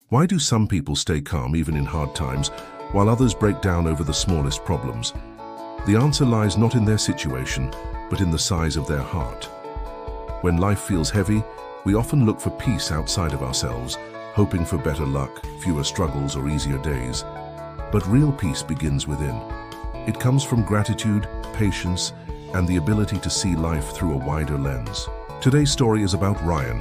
Why do some people stay calm even in hard times, while others break down over the smallest problems? The answer lies not in their situation, but in the size of their heart. When life feels heavy, we often look for peace outside of ourselves, hoping for better luck, fewer struggles, or easier days. But real peace begins within. It comes from gratitude, patience, and the ability to see life through a wider lens. Today's story is about Ryan,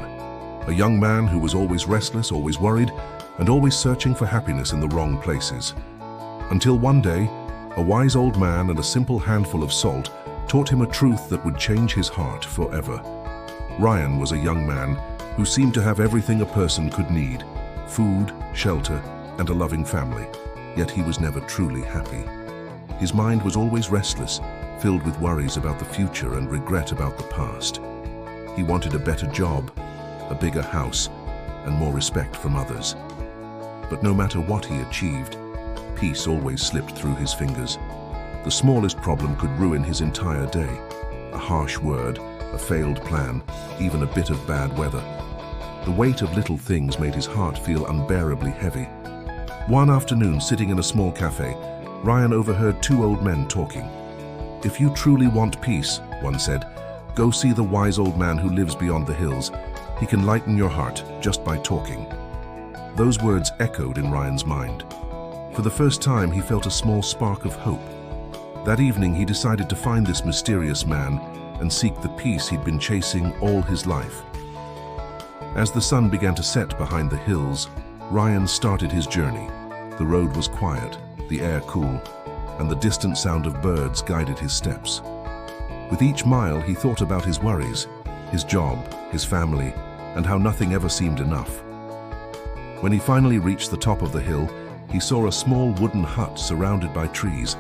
a young man who was always restless, always worried, and always searching for happiness in the wrong places. Until one day, a wise old man and a simple handful of salt taught him a truth that would change his heart forever. Ryan was a young man who seemed to have everything a person could need: food, shelter, and a loving family. Yet he was never truly happy. His mind was always restless, filled with worries about the future and regret about the past. He wanted a better job, a bigger house, and more respect from others. But no matter what he achieved, peace always slipped through his fingers. The smallest problem could ruin his entire day. A harsh word, a failed plan, even a bit of bad weather. The weight of little things made his heart feel unbearably heavy. One afternoon, sitting in a small cafe, Ryan overheard two old men talking. "If you truly want peace," one said, "go see the wise old man who lives beyond the hills. He can lighten your heart just by talking." Those words echoed in Ryan's mind. For the first time, he felt a small spark of hope. That evening, he decided to find this mysterious man and seek the peace he'd been chasing all his life. As the sun began to set behind the hills, Ryan started his journey. The road was quiet, the air cool, and the distant sound of birds guided his steps. With each mile, he thought about his worries, his job, his family, and how nothing ever seemed enough. When he finally reached the top of the hill, he saw a small wooden hut surrounded by trees.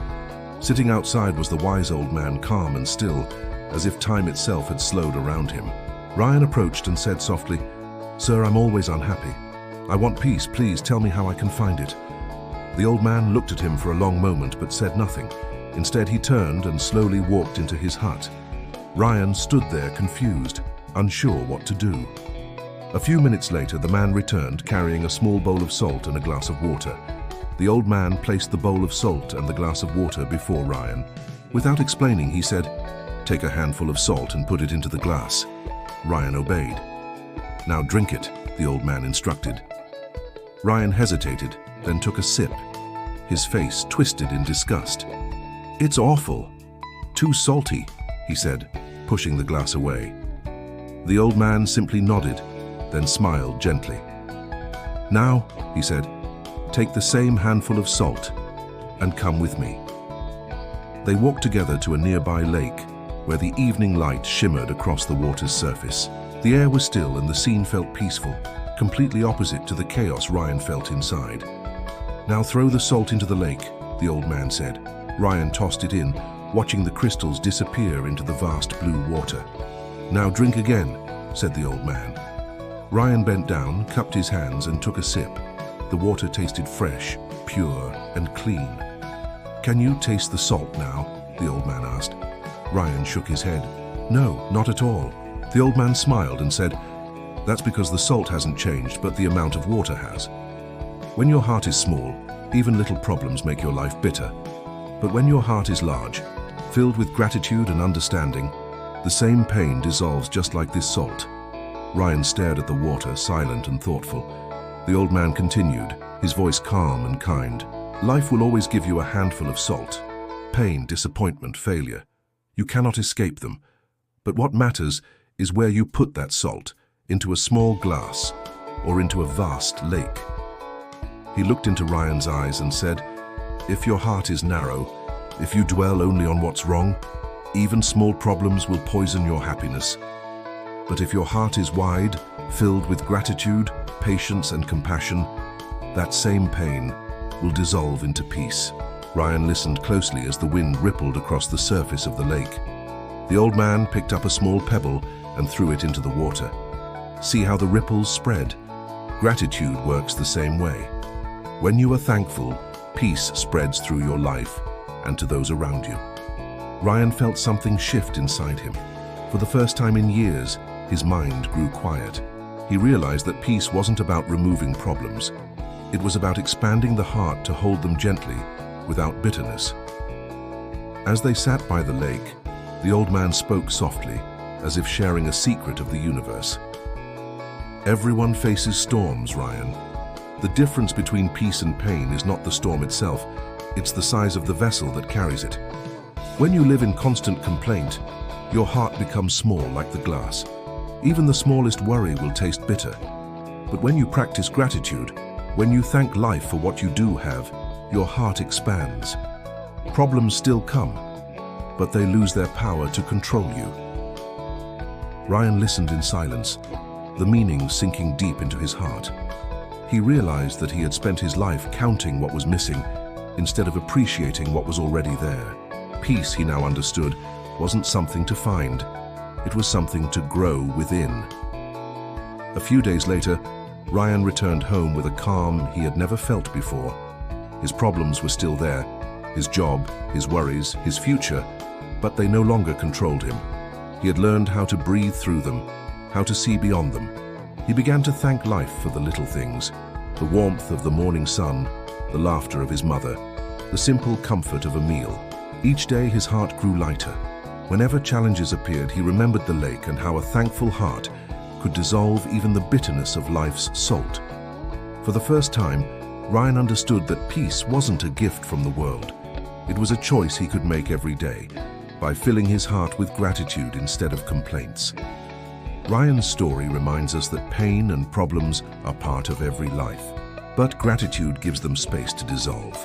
Sitting outside was the wise old man, calm and still, as if time itself had slowed around him. Ryan approached and said softly, "Sir, I'm always unhappy. I want peace. Please tell me how I can find it." The old man looked at him for a long moment but said nothing. Instead, he turned and slowly walked into his hut. Ryan stood there confused, unsure what to do. A few minutes later, the man returned carrying a small bowl of salt and a glass of water. The old man placed the bowl of salt and the glass of water before Ryan. Without explaining, he said, "Take a handful of salt and put it into the glass." Ryan obeyed. "Now drink it," the old man instructed. Ryan hesitated, then took a sip. His face twisted in disgust. "It's awful. Too salty," he said, pushing the glass away. The old man simply nodded, then smiled gently. "Now," he said, "take the same handful of salt and come with me." They walked together to a nearby lake, where the evening light shimmered across the water's surface. The air was still and the scene felt peaceful, completely opposite to the chaos Ryan felt inside. "Now throw the salt into the lake," the old man said. Ryan tossed it in, watching the crystals disappear into the vast blue water. "Now drink again," said the old man. Ryan bent down, cupped his hands, and took a sip. The water tasted fresh, pure, and clean. "Can you taste the salt now?" the old man asked. Ryan shook his head. "No, not at all." The old man smiled and said, "That's because the salt hasn't changed, but the amount of water has. When your heart is small, even little problems make your life bitter. But when your heart is large, filled with gratitude and understanding, the same pain dissolves just like this salt." Ryan stared at the water, silent and thoughtful. The old man continued, his voice calm and kind. "Life will always give you a handful of salt. Pain, disappointment, failure. You cannot escape them. But what matters is where you put that salt, into a small glass or into a vast lake." He looked into Ryan's eyes and said, "If your heart is narrow, if you dwell only on what's wrong, even small problems will poison your happiness. But if your heart is wide, filled with gratitude, patience, and compassion, that same pain will dissolve into peace." Ryan listened closely as the wind rippled across the surface of the lake. The old man picked up a small pebble and threw it into the water. "See how the ripples spread? Gratitude works the same way. When you are thankful, peace spreads through your life and to those around you." Ryan felt something shift inside him. For the first time in years, his mind grew quiet. He realized that peace wasn't about removing problems. It was about expanding the heart to hold them gently, without bitterness. As they sat by the lake, the old man spoke softly, as if sharing a secret of the universe. Everyone faces storms, Ryan. The difference between peace and pain is not the storm itself, it's the size of the vessel that carries it. When you live in constant complaint, your heart becomes small like the glass. Even the smallest worry will taste bitter. But when you practice gratitude, when you thank life for what you do have, your heart expands. Problems still come, but they lose their power to control you. Ryan listened in silence, the meaning sinking deep into his heart. He realized that he had spent his life counting what was missing, instead of appreciating what was already there. Peace, he now understood, wasn't something to find. It was something to grow within. A few days later, Ryan returned home with a calm he had never felt before. His problems were still there, his job, his worries, his future, but they no longer controlled him. He had learned how to breathe through them, how to see beyond them. He began to thank life for the little things, the warmth of the morning sun, the laughter of his mother, the simple comfort of a meal. Each day his heart grew lighter. Whenever challenges appeared, he remembered the lake and how a thankful heart could dissolve even the bitterness of life's salt. For the first time, Ryan understood that peace wasn't a gift from the world. It was a choice he could make every day, by filling his heart with gratitude instead of complaints. Ryan's story reminds us that pain and problems are part of every life, but gratitude gives them space to dissolve.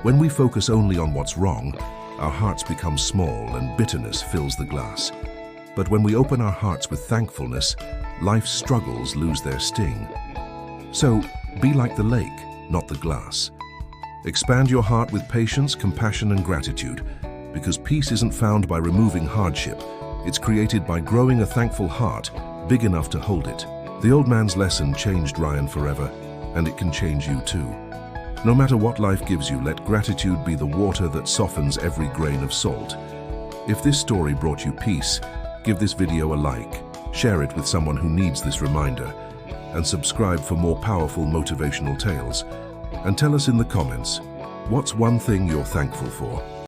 When we focus only on what's wrong, our hearts become small and bitterness fills the glass. But when we open our hearts with thankfulness, life's struggles lose their sting. So, be like the lake, not the glass. Expand your heart with patience, compassion, and gratitude, because peace isn't found by removing hardship. It's created by growing a thankful heart, big enough to hold it. The old man's lesson changed Ryan forever, and it can change you too. No matter what life gives you, let gratitude be the water that softens every grain of salt. If this story brought you peace, give this video a like, share it with someone who needs this reminder, and subscribe for more powerful motivational tales. And tell us in the comments, what's one thing you're thankful for?